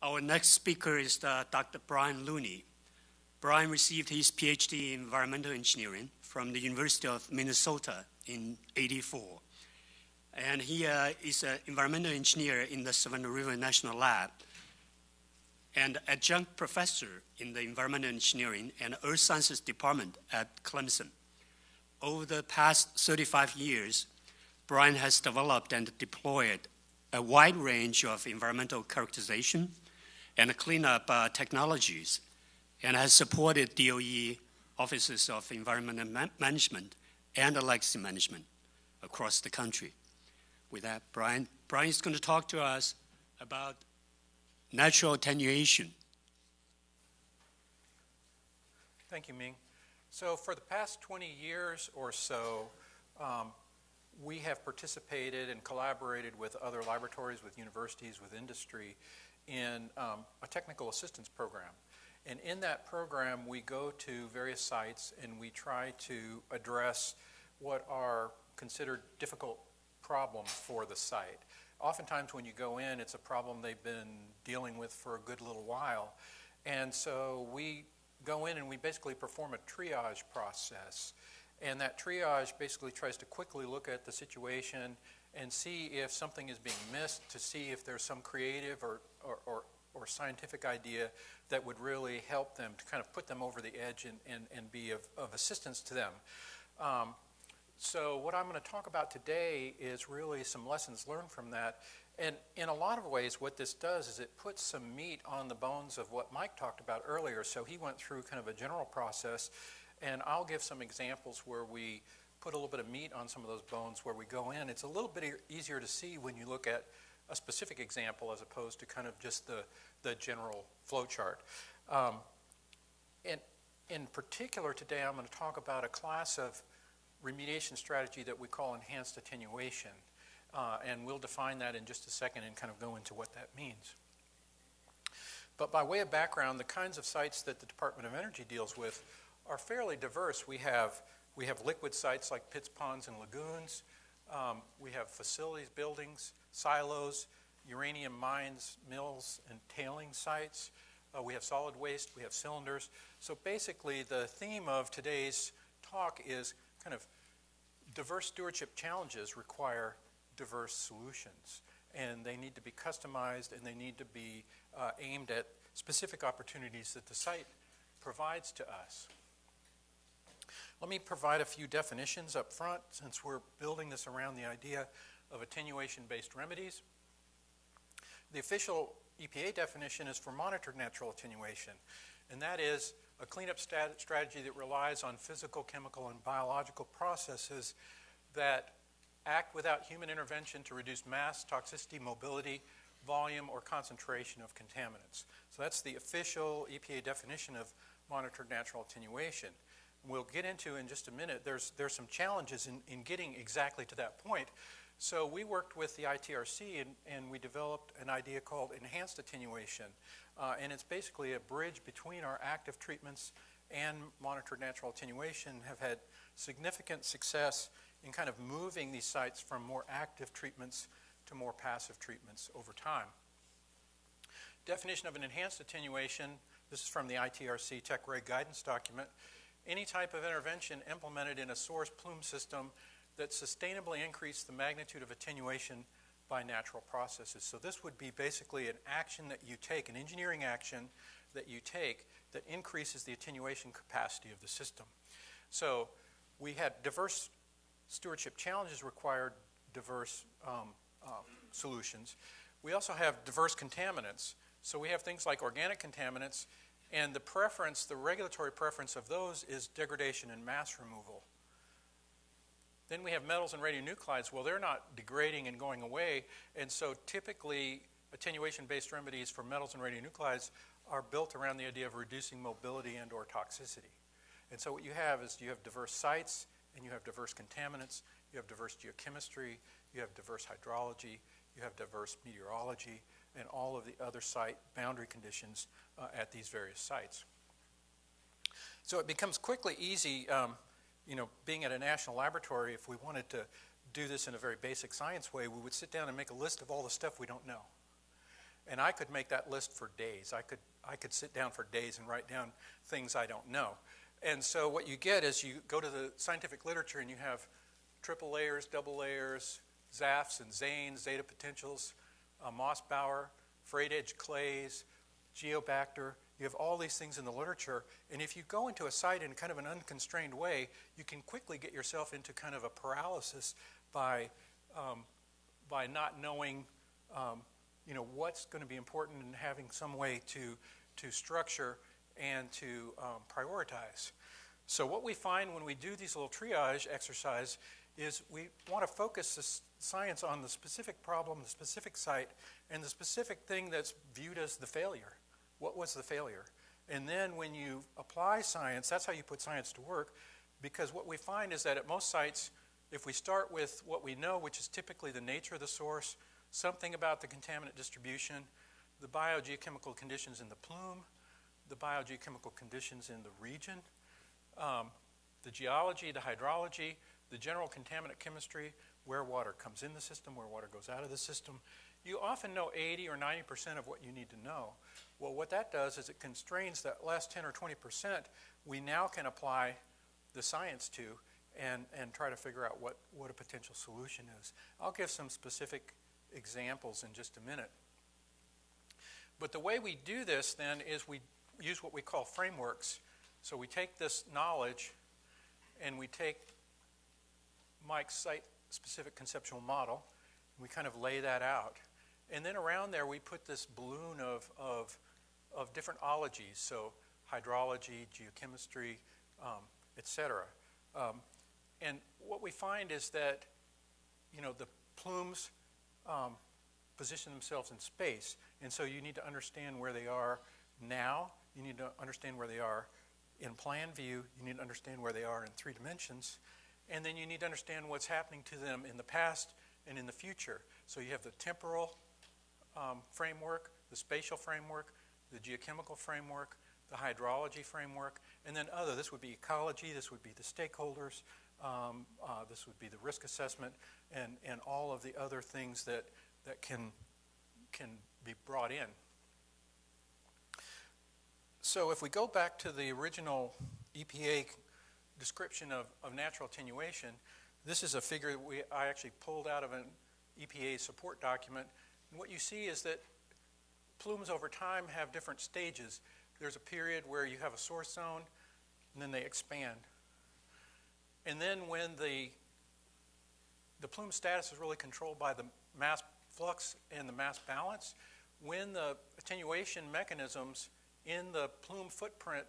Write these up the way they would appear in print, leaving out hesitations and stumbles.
Our next speaker is Dr. Brian Looney. Brian received his PhD in environmental engineering from the University of Minnesota in '84. And he is an environmental engineer in the Savannah River National Lab and adjunct professor in the environmental engineering and earth sciences department at Clemson. Over the past 35 years, Brian has developed and deployed a wide range of environmental characterization and cleanup technologies, and has supported DOE offices of environmental management and legacy management across the country. With that, Brian is going to talk to us about natural attenuation. Thank you, Ming. So for the past 20 years or so, we have participated and collaborated with other laboratories, with universities, with industry in a technical assistance program. And in that program, we go to various sites and we try to address what are considered difficult problems for the site. Oftentimes when you go in, it's a problem they've been dealing with for a good little while. And so we go in and we basically perform a triage process. And that triage basically tries to quickly look at the situation and see if something is being missed, to see if there's some creative or scientific idea that would really help them, to kind of put them over the edge and be of assistance to them. So what I'm going to talk about today is really some lessons learned from that. And in a lot of ways, what this does is it puts some meat on the bones of what Mike talked about earlier. So he went through kind of a general process, and I'll give some examples where we put a little bit of meat on some of those bones where we go in. It's a little bit easier to see when you look at a specific example as opposed to kind of just the general flow chart. And in particular today, I'm going to talk about a class of remediation strategy that we call enhanced attenuation. And we'll define that in just a second and kind of go into what that means. But by way of background, the kinds of sites that the Department of Energy deals with are fairly diverse. We have liquid sites like pits, ponds, and lagoons. We have facilities, buildings, silos, uranium mines, mills, and tailing sites. We have solid waste. We have cylinders. So basically, the theme of today's talk is kind of diverse stewardship challenges require diverse solutions. And they need to be customized, and they need to be aimed at specific opportunities that the site provides to us. Let me provide a few definitions up front, since we're building this around the idea of attenuation-based remedies. The official EPA definition is for monitored natural attenuation, and that is a cleanup strategy that relies on physical, chemical, and biological processes that act without human intervention to reduce mass, toxicity, mobility, volume, or concentration of contaminants. So that's the official EPA definition of monitored natural attenuation. We'll get into in just a minute, there's some challenges in getting exactly to that point. So we worked with the ITRC and we developed an idea called enhanced attenuation. And it's basically a bridge between our active treatments and monitored natural attenuation, have had significant success in kind of moving these sites from more active treatments to more passive treatments over time. Definition of an enhanced attenuation, this is from the ITRC Tech Reg guidance document. Any type of intervention implemented in a source plume system that sustainably increased the magnitude of attenuation by natural processes. So this would be basically an action that you take, an engineering action that you take that increases the attenuation capacity of the system. So we had diverse stewardship challenges required diverse solutions. We also have diverse contaminants. So we have things like organic contaminants, and the preference, the regulatory preference of those is degradation and mass removal. Then we have metals and radionuclides. Well, they're not degrading and going away, and so typically attenuation-based remedies for metals and radionuclides are built around the idea of reducing mobility and or toxicity. And so what you have is you have diverse sites, and you have diverse contaminants, you have diverse geochemistry, you have diverse hydrology, you have diverse meteorology, and all of the other site boundary conditions at these various sites. So it becomes quickly easy, being at a national laboratory, if we wanted to do this in a very basic science way, we would sit down and make a list of all the stuff we don't know. And I could make that list for days. I could sit down for days and write down things I don't know. And so what you get is you go to the scientific literature and you have triple layers, double layers, ZAFs and ZANEs, zeta potentials, Mossbauer, frayed edge clays, geobacter. You have all these things in the literature, and if you go into a site in kind of an unconstrained way, you can quickly get yourself into kind of a paralysis by not knowing what's going to be important and having some way to structure and to prioritize. So what we find when we do these little triage exercise is we want to focus the science on the specific problem, the specific site, and the specific thing that's viewed as the failure. What was the failure? And then when you apply science, that's how you put science to work, because what we find is that at most sites, if we start with what we know, which is typically the nature of the source, something about the contaminant distribution, the biogeochemical conditions in the plume, the biogeochemical conditions in the region, the geology, the hydrology, the general contaminant chemistry, where water comes in the system, where water goes out of the system, you often know 80 or 90% of what you need to know. Well, what that does is it constrains that last 10 or 20% we now can apply the science to and try to figure out what a potential solution is. I'll give some specific examples in just a minute. But the way we do this then is we use what we call frameworks. So we take this knowledge and we take Mike's site-specific conceptual model, and we kind of lay that out. And then around there we put this balloon of different ologies, so hydrology, geochemistry, etc. And what we find is that the plumes position themselves in space, and so you need to understand where they are now. You need to understand where they are in plan view. You need to understand where they are in 3 dimensions. And then you need to understand what's happening to them in the past and in the future. So you have the temporal framework, the spatial framework, the geochemical framework, the hydrology framework, and then other. This would be ecology, this would be the stakeholders, this would be the risk assessment, and all of the other things that can be brought in. So if we go back to the original EPA description of natural attenuation, this is a figure that I actually pulled out of an EPA support document. And what you see is that plumes over time have different stages. There's a period where you have a source zone, and then they expand. And then when the plume status is really controlled by the mass flux and the mass balance, when the attenuation mechanisms in the plume footprint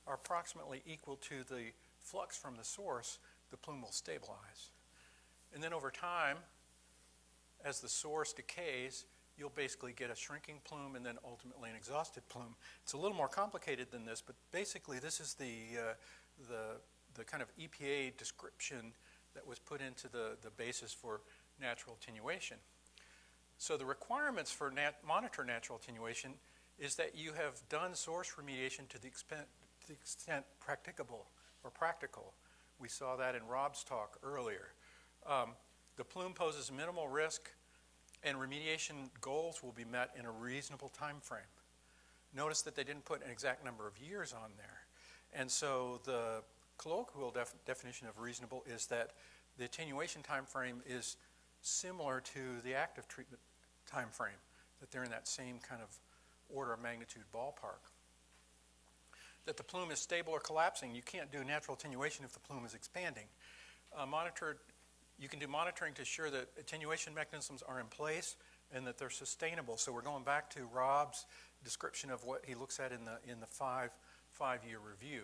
are approximately equal to the flux from the source, the plume will stabilize. And then over time, as the source decays, you'll basically get a shrinking plume and then ultimately an exhausted plume. It's a little more complicated than this, but basically this is the kind of EPA description that was put into the basis for natural attenuation. So the requirements for monitor natural attenuation is that you have done source remediation to the extent practicable or practical. We saw that in Rob's talk earlier. The plume poses minimal risk, and remediation goals will be met in a reasonable time frame. Notice that they didn't put an exact number of years on there. And so the colloquial definition of reasonable is that the attenuation time frame is similar to the active treatment time frame, that they're in that same kind of order of magnitude ballpark. That the plume is stable or collapsing. You can't do natural attenuation if the plume is expanding. You can do monitoring to ensure that attenuation mechanisms are in place and that they're sustainable. So we're going back to Rob's description of what he looks at in the five-year review.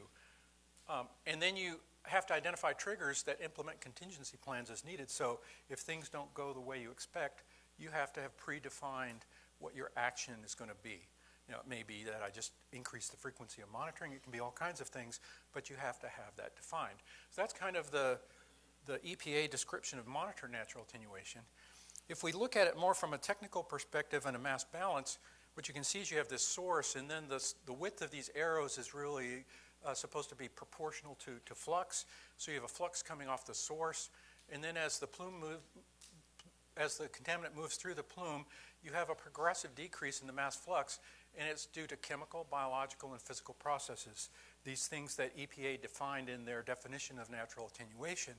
And then you have to identify triggers that implement contingency plans as needed. So if things don't go the way you expect, you have to have predefined what your action is going to be. It may be that I just increase the frequency of monitoring. It can be all kinds of things, but you have to have that defined. So that's kind of the EPA description of monitor natural attenuation. If we look at it more from a technical perspective and a mass balance, what you can see is you have this source, and then the width of these arrows is really supposed to be proportional to flux. So you have a flux coming off the source, and then as the contaminant moves through the plume, you have a progressive decrease in the mass flux, and it's due to chemical, biological, and physical processes. These things that EPA defined in their definition of natural attenuation.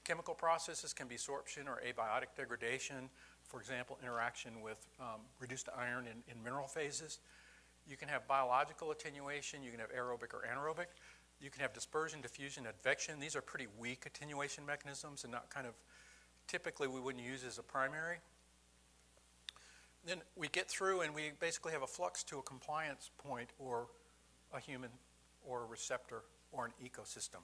Chemical processes can be sorption or abiotic degradation, for example, interaction with reduced iron in mineral phases. You can have biological attenuation, you can have aerobic or anaerobic. You can have dispersion, diffusion, advection. These are pretty weak attenuation mechanisms and not kind of, typically we wouldn't use as a primary. Then we get through and we basically have a flux to a compliance point or a human or a receptor or an ecosystem.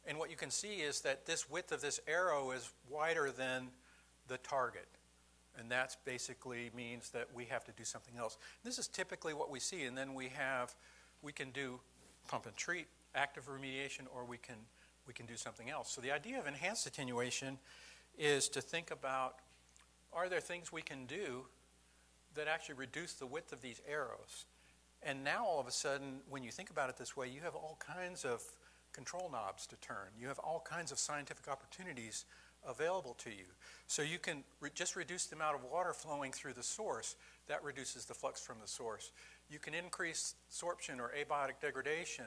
And what you can see is that this width of this arrow is wider than the target. And that basically means that we have to do something else. This is typically what we see. And then we can do pump and treat, active remediation, or we can do something else. So the idea of enhanced attenuation is to think about, are there things we can do that actually reduce the width of these arrows? And now all of a sudden, when you think about it this way, you have all kinds of control knobs to turn. You have all kinds of scientific opportunities available to you. So you can just reduce the amount of water flowing through the source. That reduces the flux from the source. You can increase sorption or abiotic degradation,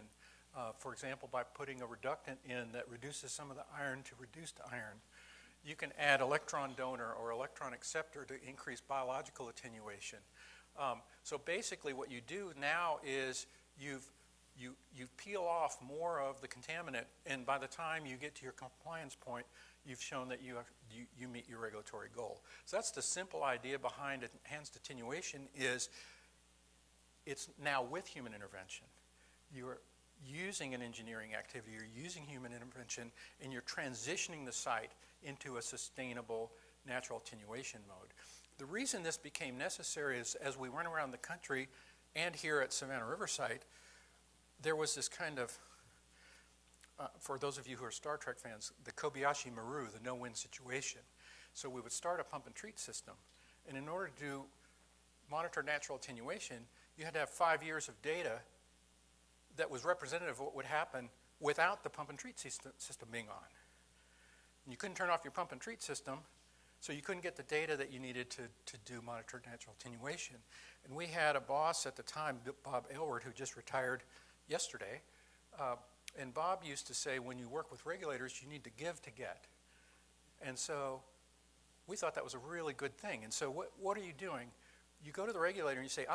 for example, by putting a reductant in that reduces some of the iron to reduced iron. You can add electron donor or electron acceptor to increase biological attenuation. So basically what you do now is you peel off more of the contaminant, and by the time you get to your compliance point, you've shown that you meet your regulatory goal. So that's the simple idea behind enhanced attenuation. Is it's now with human intervention. You're using an engineering activity, you're using human intervention, and you're transitioning the site into a sustainable natural attenuation mode. The reason this became necessary is as we went around the country and here at Savannah River site, there was this kind of, for those of you who are Star Trek fans, the Kobayashi Maru, the no-win situation. So we would start a pump and treat system, and in order to monitor natural attenuation, you had to have 5 years of data that was representative of what would happen without the pump and treat system being on. And you couldn't turn off your pump and treat system, so you couldn't get the data that you needed to do monitored natural attenuation. And we had a boss at the time, Bob Aylward, who just retired yesterday. And Bob used to say, when you work with regulators, you need to give to get. And so we thought that was a really good thing. And so what are you doing? You go to the regulator and you say,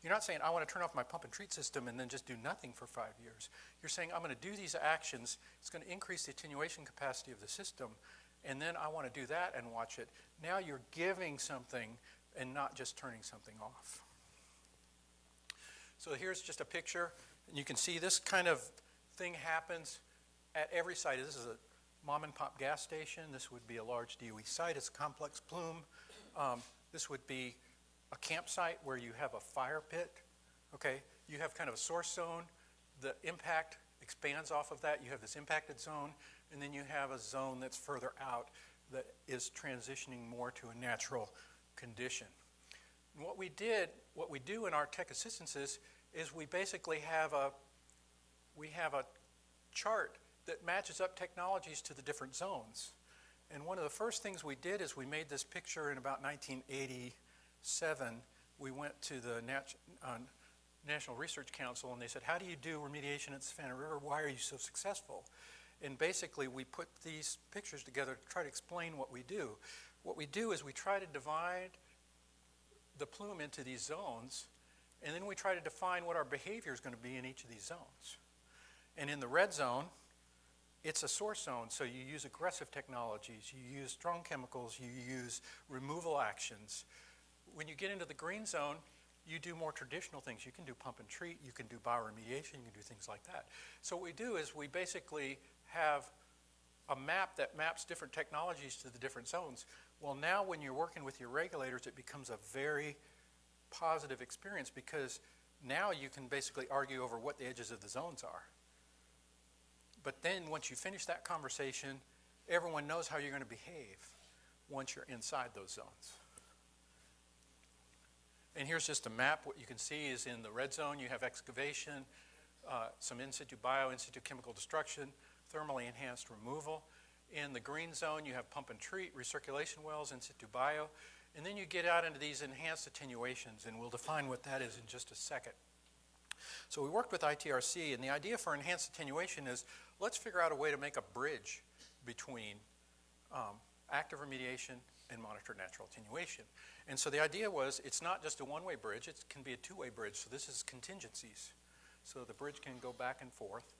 you're not saying, I want to turn off my pump and treat system and then just do nothing for 5 years. You're saying, I'm going to do these actions. It's going to increase the attenuation capacity of the system. And then I want to do that and watch it. Now you're giving something and not just turning something off. So here's just a picture. And you can see this kind of thing happens at every site. This is a mom and pop gas station. This would be a large DOE site. It's a complex plume. This would be a campsite where you have a fire pit. Okay, you have kind of a source zone. The impact expands off of that. You have this impacted zone, and then you have a zone that's further out that is transitioning more to a natural condition. And what we do in our tech assistances is we basically have a chart that matches up technologies to the different zones. And one of the first things we did is we made this picture in about 1987. We went to the National Research Council and they said, how do you do remediation at the Savannah River? Why are you so successful? And basically we put these pictures together to try to explain what we do. What we do is we try to divide the plume into these zones, and then we try to define what our behavior is going to be in each of these zones. And in the red zone, it's a source zone, so you use aggressive technologies, you use strong chemicals, you use removal actions. When you get into the green zone, you do more traditional things. You can do pump and treat, you can do bioremediation, you can do things like that. So what we do is we basically have a map that maps different technologies to the different zones. Well, now when you're working with your regulators, it becomes a very positive experience because now you can basically argue over what the edges of the zones are. But then once you finish that conversation, everyone knows how you're going to behave once you're inside those zones. And here's just a map. What you can see is in the red zone, you have excavation, some in situ bio, in situ chemical destruction, thermally enhanced removal. In the green zone, you have pump and treat, recirculation wells, in situ bio. And then you get out into these enhanced attenuations, and we'll define what that is in just a second. So we worked with ITRC, and the idea for enhanced attenuation is let's figure out a way to make a bridge between active remediation and monitored natural attenuation. And so the idea was it's not just a one-way bridge, it can be a two-way bridge. So this is contingencies. So the bridge can go back and forth.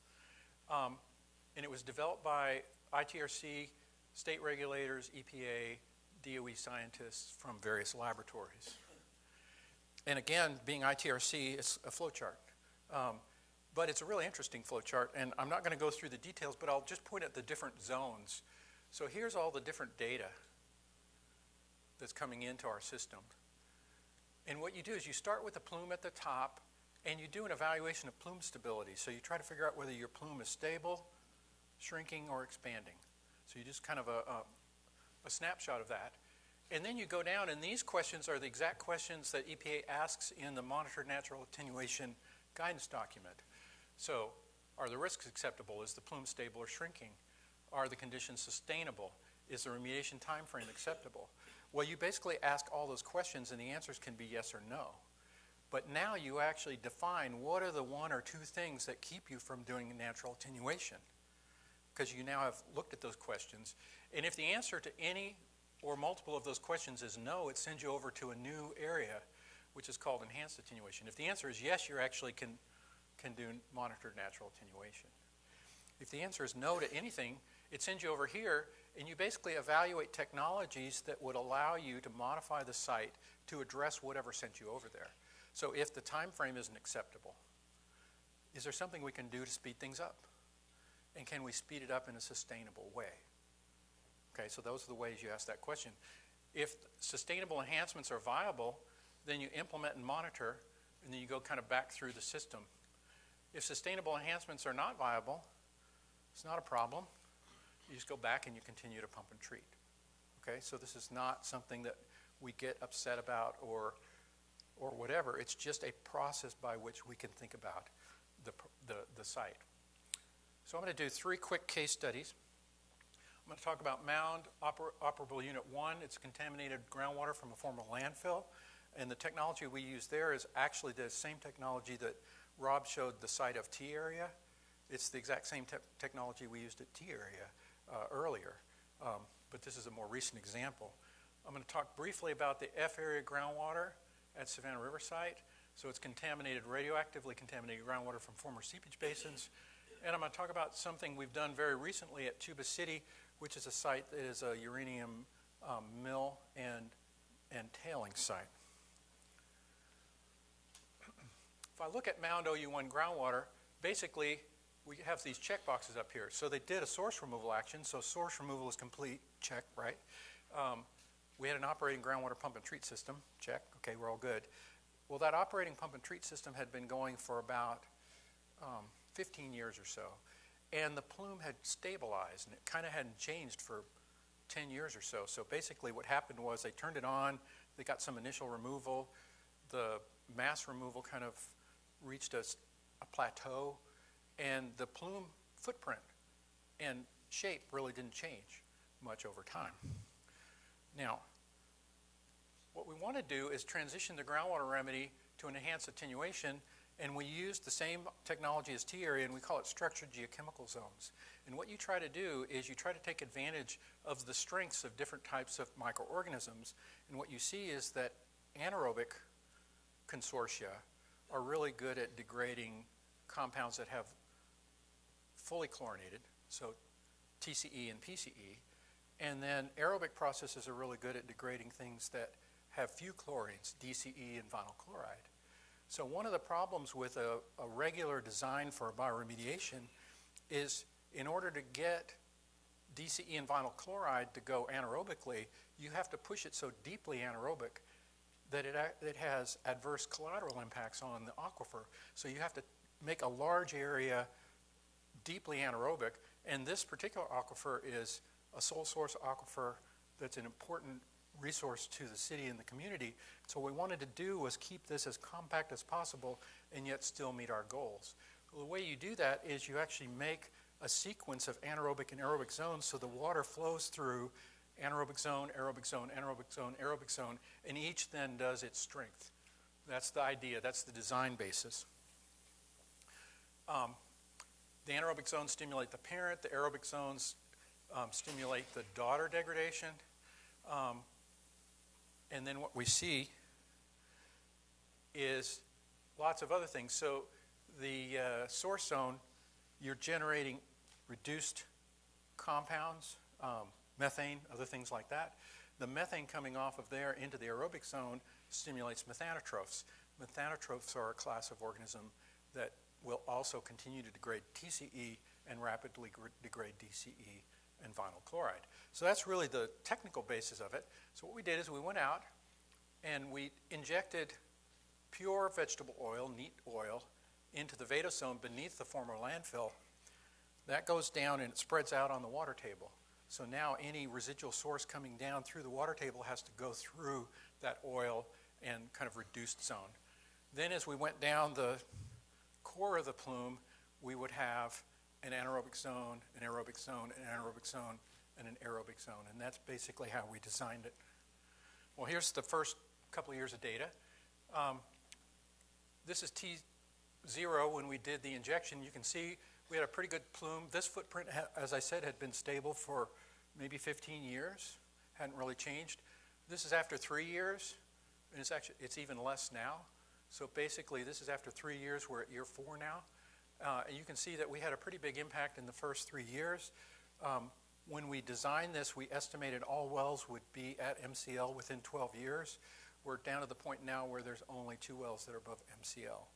And it was developed by ITRC, state regulators, EPA, DOE scientists from various laboratories. And again, being ITRC, it's a flow chart. But it's a really interesting flow chart, and I'm not going to go through the details, but I'll just point at the different zones. So here's all the different data that's coming into our system. And what you do is you start with the plume at the top, and you do an evaluation of plume stability. So you try to figure out whether your plume is stable, shrinking, or expanding. So you just kind of a snapshot of that. And then you go down, and these questions are the exact questions that EPA asks in the Monitored Natural Attenuation guidance document. So, are the risks acceptable? Is the plume stable or shrinking? Are the conditions sustainable? Is the remediation time frame acceptable? Well, you basically ask all those questions, and the answers can be yes or no. But now you actually define what are the one or two things that keep you from doing natural attenuation, because you now have looked at those questions. And if the answer to any or multiple of those questions is no, it sends you over to a new area, which is called enhanced attenuation. If the answer is yes, you actually can do monitored natural attenuation. If the answer is no to anything, it sends you over here, and you basically evaluate technologies that would allow you to modify the site to address whatever sent you over there. So if the time frame isn't acceptable, is there something we can do to speed things up? And can we speed it up in a sustainable way? Okay, so those are the ways you ask that question. If sustainable enhancements are viable, then you implement and monitor, and then you go kind of back through the system. If sustainable enhancements are not viable, it's not a problem. You just go back and you continue to pump and treat. Okay, so this is not something that we get upset about or whatever. It's just a process by which we can think about the site. So I'm going to do 3 quick case studies. I'm going to talk about Mound Operable Unit 1. It's contaminated groundwater from a former landfill. And the technology we use there is actually the same technology that Rob showed the site of T area. It's the exact same technology we used at T area earlier. But this is a more recent example. I'm going to talk briefly about the F area groundwater at Savannah River site. So it's radioactively contaminated groundwater from former seepage basins. And I'm going to talk about something we've done very recently at Tuba City, which is a site that is a uranium mill and tailing site. If I look at Mound OU1 groundwater, basically we have these check boxes up here. So they did a source removal action, so source removal is complete, check, right? We had an operating groundwater pump and treat system, check, okay, we're all good. Well, that operating pump and treat system had been going for about 15 years or so. And the plume had stabilized, and it kind of hadn't changed for 10 years or so. So basically what happened was they turned it on, they got some initial removal, the mass removal kind of reached a plateau, and the plume footprint and shape really didn't change much over time. Now, what we want to do is transition the groundwater remedy to an enhanced attenuation, and we use the same technology as T area, and we call it structured geochemical zones. And what you try to do is you try to take advantage of the strengths of different types of microorganisms, and what you see is that anaerobic consortia are really good at degrading compounds that have fully chlorinated, so TCE and PCE, and then aerobic processes are really good at degrading things that have few chlorines, DCE and vinyl chloride. So one of the problems with a regular design for a bioremediation is in order to get DCE and vinyl chloride to go anaerobically, you have to push it so deeply anaerobic that it has adverse collateral impacts on the aquifer. So you have to make a large area deeply anaerobic, and this particular aquifer is a sole source aquifer that's an important resource to the city and the community. So what we wanted to do was keep this as compact as possible and yet still meet our goals. Well, the way you do that is you actually make a sequence of anaerobic and aerobic zones so the water flows through anaerobic zone, aerobic zone, anaerobic zone, aerobic zone, and each then does its strength. That's the idea. That's the design basis. The anaerobic zones stimulate the parent. The aerobic zones stimulate the daughter degradation. And then what we see is lots of other things. So the source zone, you're generating reduced compounds, methane, other things like that. The methane coming off of there into the aerobic zone stimulates methanotrophs. Methanotrophs are a class of organism that will also continue to degrade TCE and rapidly degrade DCE and vinyl chloride. So that's really the technical basis of it. So what we did is we went out and we injected pure vegetable oil, neat oil, into the Veda zone beneath the former landfill. That goes down and it spreads out on the water table. So now any residual source coming down through the water table has to go through that oil and kind of reduced zone. Then as we went down the core of the plume, we would have an anaerobic zone, an aerobic zone, an anaerobic zone, and an aerobic zone. And that's basically how we designed it. Well, here's the first couple of years of data. This is T0 when we did the injection. You can see we had a pretty good plume. This footprint, as I said, had been stable for maybe 15 years. Hadn't really changed. This is after 3 years, and it's even less now. So basically, this is after 3 years. We're at year 4 now. And you can see that we had a pretty big impact in the first 3 years. When we designed this, we estimated all wells would be at MCL within 12 years. We're down to the point now where there's only 2 wells that are above MCL.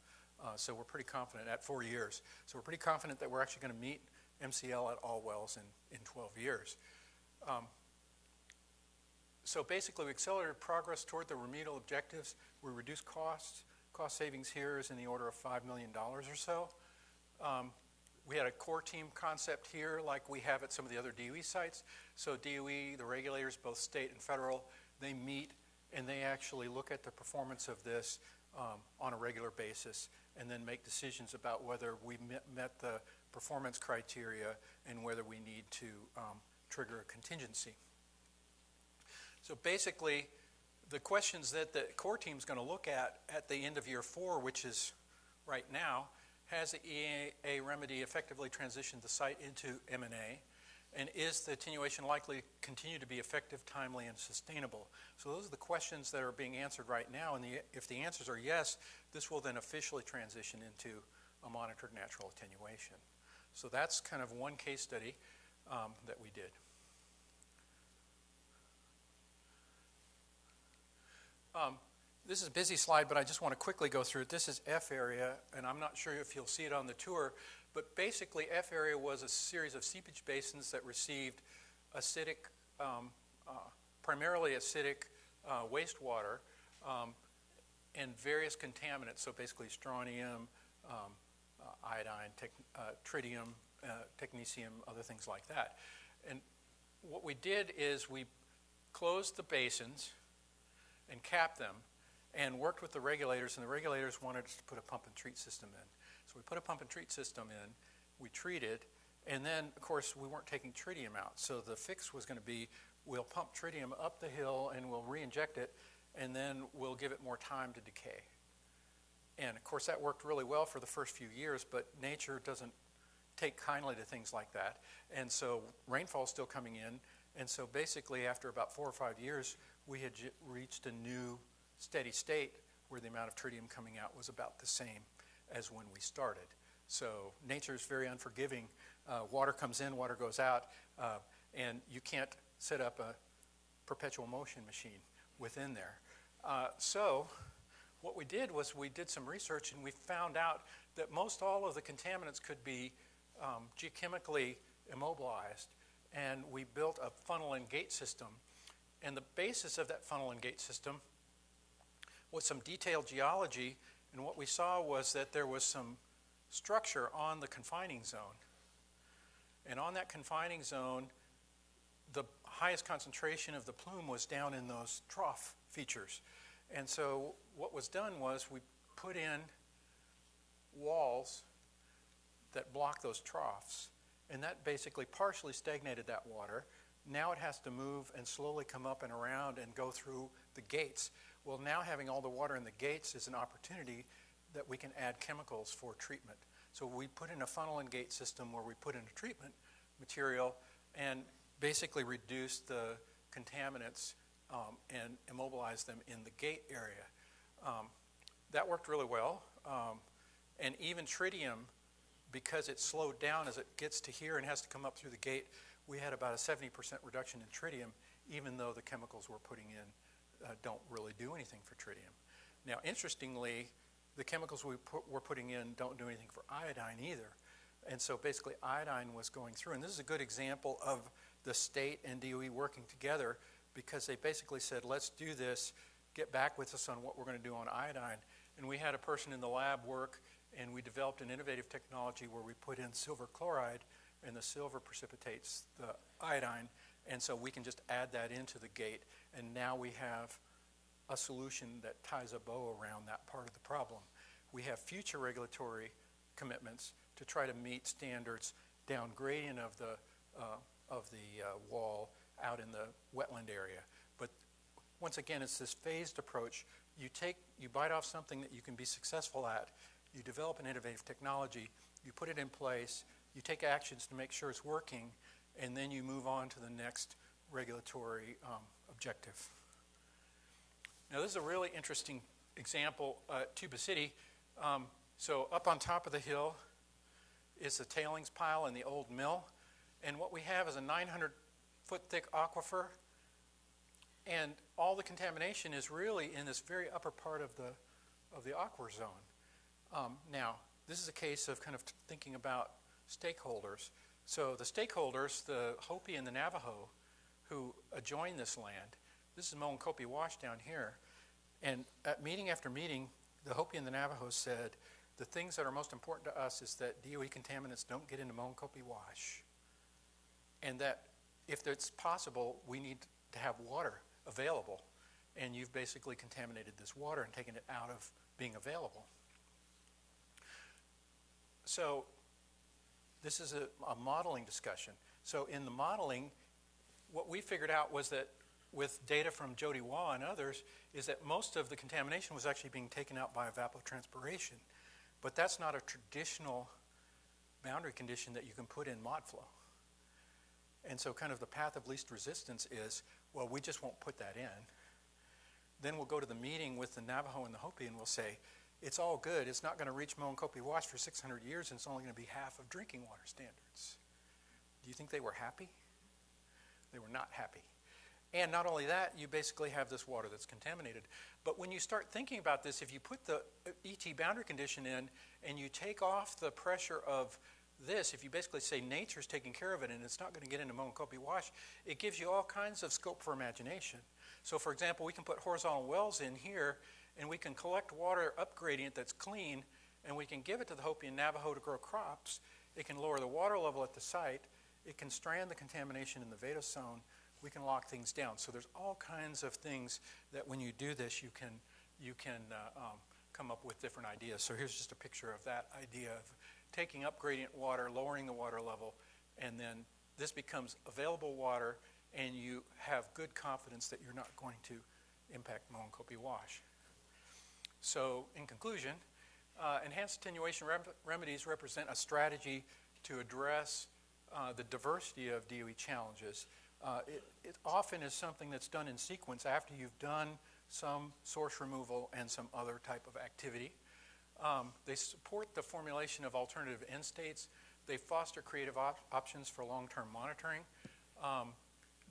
So we're pretty confident at 4 years. So we're pretty confident that we're actually going to meet MCL at all wells in 12 years. So basically, we accelerated progress toward the remedial objectives. We reduced costs. Cost savings here is in the order of $5 million or so. We had a core team concept here like we have at some of the other DOE sites. So DOE, the regulators, both state and federal, they meet and they actually look at the performance of this on a regular basis and then make decisions about whether we met the performance criteria and whether we need to trigger a contingency. So basically, the questions that the core team is going to look at the end of year 4, which is right now, has the EA remedy effectively transitioned the site into M&A? And is the attenuation likely to continue to be effective, timely, and sustainable? So those are the questions that are being answered right now. And if the answers are yes, this will then officially transition into a monitored natural attenuation. So that's kind of one case study that we did. This is a busy slide, but I just want to quickly go through it. This is F area, and I'm not sure if you'll see it on the tour, but basically F area was a series of seepage basins that received acidic, primarily acidic wastewater and various contaminants, so basically strontium, iodine, tritium, technetium, other things like that. And what we did is we closed the basins and capped them and worked with the regulators, and the regulators wanted us to put a pump and treat system in. So we put a pump and treat system in, we treated, and then, of course, we weren't taking tritium out. So the fix was going to be, we'll pump tritium up the hill and we'll re-inject it, and then we'll give it more time to decay. And, of course, that worked really well for the first few years, but nature doesn't take kindly to things like that. And so rainfall's still coming in, and so basically after about 4 or 5 years, we had reached a new steady state where the amount of tritium coming out was about the same as when we started. So nature is very unforgiving. Water comes in, water goes out, and you can't set up a perpetual motion machine within there. So what we did was we did some research and we found out that most all of the contaminants could be geochemically immobilized, and we built a funnel and gate system. And the basis of that funnel and gate system was some detailed geology, and what we saw was that there was some structure on the confining zone. And on that confining zone, the highest concentration of the plume was down in those trough features. And so what was done was we put in walls that block those troughs, and that basically partially stagnated that water. Now it has to move and slowly come up and around and go through the gates. Well, now having all the water in the gates is an opportunity that we can add chemicals for treatment. So we put in a funnel and gate system where we put in a treatment material and basically reduce the contaminants and immobilize them in the gate area. That worked really well. And even tritium, because it slowed down as it gets to here and has to come up through the gate, we had about a 70% reduction in tritium, even though the chemicals we're putting in don't really do anything for tritium. Now, interestingly, the chemicals we're putting in don't do anything for iodine either. And so basically iodine was going through. And this is a good example of the state and DOE working together, because they basically said, let's do this, get back with us on what we're going to do on iodine. And we had a person in the lab work, and we developed an innovative technology where we put in silver chloride, and the silver precipitates the iodine. And so we can just add that into the gate. And now we have a solution that ties a bow around that part of the problem. We have future regulatory commitments to try to meet standards down gradient of the wall out in the wetland area. But once again, it's this phased approach. You bite off something that you can be successful at, you develop an innovative technology, you put it in place, you take actions to make sure it's working, and then you move on to the next regulatory objective. Now, this is a really interesting example at Tuba City. So up on top of the hill is the tailings pile in the old mill. And what we have is a 900-foot thick aquifer. And all the contamination is really in this very upper part of the aquifer zone. Now, this is a case of kind of thinking about stakeholders. So the stakeholders, the Hopi and the Navajo, who adjoin this land, this is Moenkopi Wash down here. And at meeting after meeting, the Hopi and the Navajo said, the things that are most important to us is that DOE contaminants don't get into Moenkopi Wash. And that if it's possible, we need to have water available. And you've basically contaminated this water and taken it out of being available. So this is a modeling discussion. So in the modeling, what we figured out was that with data from Jody Waugh and others, is that most of the contamination was actually being taken out by evapotranspiration. But that's not a traditional boundary condition that you can put in mod flow. And so kind of the path of least resistance is, well, we just won't put that in. Then we'll go to the meeting with the Navajo and the Hopi and we'll say, it's all good. It's not going to reach Moenkopi Wash for 600 years, and it's only going to be half of drinking water standards. Do you think they were happy? They were not happy. And not only that, you basically have this water that's contaminated. But when you start thinking about this, if you put the ET boundary condition in and you take off the pressure of this, if you basically say nature's taking care of it and it's not going to get into Moenkopi Wash, it gives you all kinds of scope for imagination. So for example, we can put horizontal wells in here and we can collect water up gradient that's clean, and we can give it to the Hopi and Navajo to grow crops. It can lower the water level at the site. It can strand the contamination in the Veda zone. We can lock things down. So there's all kinds of things that when you do this, you can come up with different ideas. So here's just a picture of that idea of taking up gradient water, lowering the water level, and then this becomes available water, and you have good confidence that you're not going to impact Moenkopi Wash. So in conclusion, enhanced attenuation remedies represent a strategy to address the diversity of DOE challenges. It often is something that's done in sequence after you've done some source removal and some other type of activity. They support the formulation of alternative end states. They foster creative options for long-term monitoring.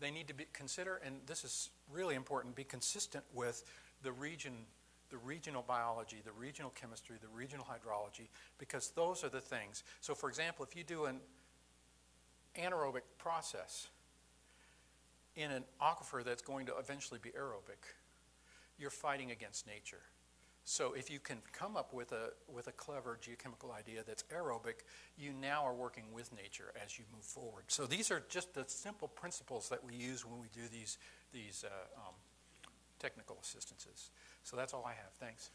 They need to consider, and this is really important, be consistent with the regional biology, the regional chemistry, the regional hydrology, because those are the things. So for example, if you do an anaerobic process in an aquifer that's going to eventually be aerobic, you're fighting against nature. So if you can come up with a clever geochemical idea that's aerobic, you now are working with nature as you move forward. So these are just the simple principles that we use when we do these technical assistances. So that's all I have. Thanks.